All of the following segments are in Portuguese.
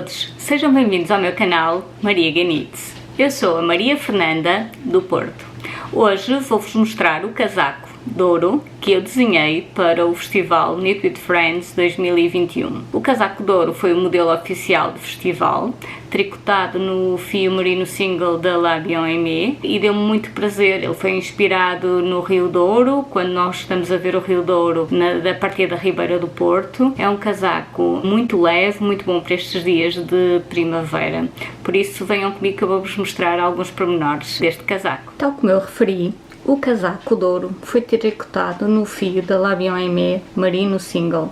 todos, sejam bem-vindos ao meu canal Maria Ganitz. Eu sou a Maria Fernanda do Porto. Hoje vou-vos mostrar o casaco de ouro que eu desenhei para o festival Knit with Friends 2021. O casaco de ouro foi o modelo oficial do festival, tricotado no fio merino single da La Bien Aimée, e deu-me muito prazer. Ele foi inspirado no Rio Douro, quando nós estamos a ver o Rio Douro a partir da Ribeira do Porto. É um casaco muito leve, muito bom para estes dias de primavera. Por isso venham comigo que eu vou-vos mostrar alguns pormenores deste casaco. Tal como eu referi, o casaco de ouro foi tricotado no fio da La Bien Aimée merino single.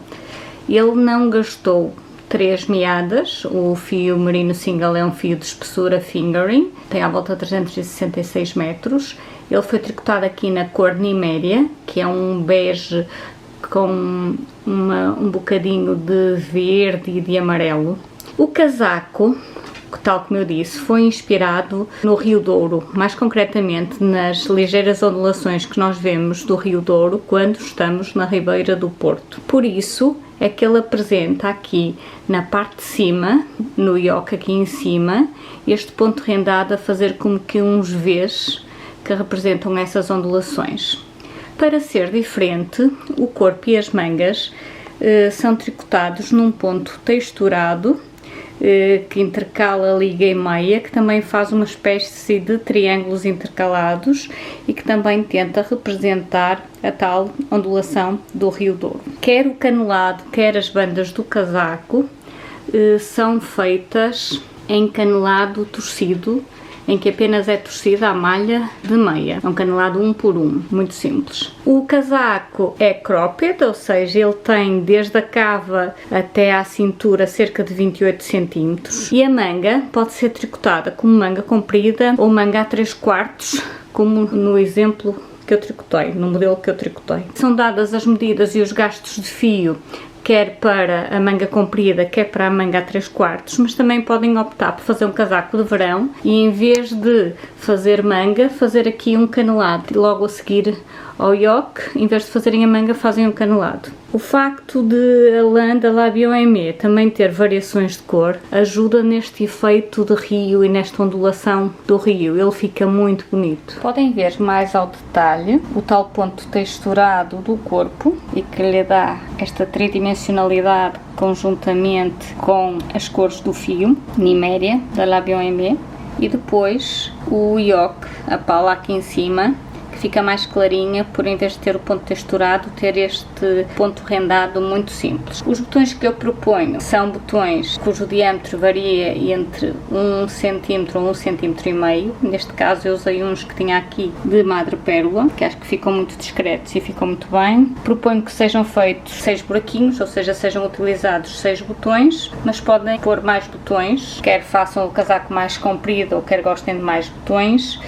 Ele não gastou 3 meadas. O fio merino single é um fio de espessura fingering, tem à volta de 366 metros. Ele foi tricotado aqui na cor Niméria, que é um bege com um bocadinho de verde e de amarelo. O casaco, tal como eu disse, foi inspirado no Rio Douro, mais concretamente nas ligeiras ondulações que nós vemos do Rio Douro quando estamos na Ribeira do Porto. Por isso é que ele apresenta aqui na parte de cima, no yoke aqui em cima, este ponto rendado a fazer como que uns V's que representam essas ondulações. Para ser diferente, o corpo e as mangas são tricotados num ponto texturado que intercala a liga e meia, que também faz uma espécie de triângulos intercalados e que também tenta representar a tal ondulação do Rio Douro. Quer o canelado, quer as bandas do casaco são feitas em canelado torcido, em que apenas é torcida a malha de meia. É um canelado 1 por 1, muito simples. O casaco é cropped, ou seja, ele tem desde a cava até à cintura cerca de 28 cm. E a manga pode ser tricotada como manga comprida ou manga a 3/4, como no exemplo que eu tricotei, no modelo que eu tricotei. São dadas as medidas e os gastos de fio, quer para a manga comprida, quer para a manga a 3/4, mas também podem optar por fazer um casaco de verão e em vez de fazer manga, fazer aqui um canelado. E logo a seguir ao yoke, em vez de fazerem a manga, fazem um canelado. O facto de a lã da La Bien Aimée também ter variações de cor ajuda neste efeito de rio e nesta ondulação do rio. Ele fica muito bonito. Podem ver mais ao detalhe o tal ponto texturado do corpo e que lhe dá esta tridimensionalidade conjuntamente com as cores do fio Niméria da La Bien Aimée, e depois o yoke, a pala aqui em cima, fica mais clarinha, por em vez de ter o ponto texturado, ter este ponto rendado muito simples. Os botões que eu proponho são botões cujo diâmetro varia entre 1 cm ou 1,5 cm. Neste caso eu usei uns que tinha aqui de madrepérola, que acho que ficam muito discretos e ficam muito bem. Proponho que sejam feitos 6 buraquinhos, ou seja, sejam utilizados 6 botões, mas podem pôr mais botões, quer façam o casaco mais comprido ou quer gostem de mais botões,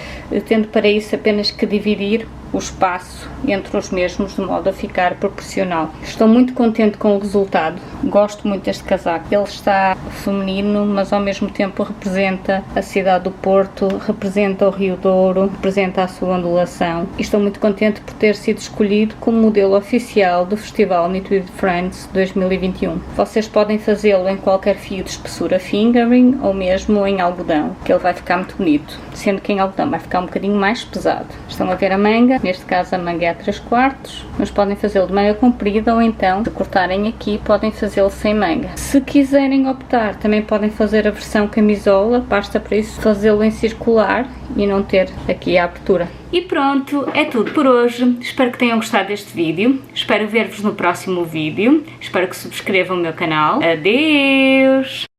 tendo para isso apenas que dividir o espaço entre os mesmos de modo a ficar proporcional. Estou muito contente com o resultado, gosto muito deste casaco. Ele está feminino, mas ao mesmo tempo representa a cidade do Porto, representa o Rio Douro, representa a sua ondulação, e estou muito contente por ter sido escolhido como modelo oficial do Festival Knit with Friends 2021. Vocês podem fazê-lo em qualquer fio de espessura fingering ou mesmo em algodão, que ele vai ficar muito bonito, sendo que em algodão vai ficar um bocadinho mais pesado. Estão a ver a manga? Neste caso a manga é a 3/4, mas podem fazê-lo de manga comprida ou então, se cortarem aqui, podem fazê-lo sem manga. Se quiserem optar, também podem fazer a versão camisola, basta para isso fazê-lo em circular e não ter aqui a abertura. E pronto, é tudo por hoje. Espero que tenham gostado deste vídeo. Espero ver-vos no próximo vídeo. Espero que subscrevam o meu canal. Adeus!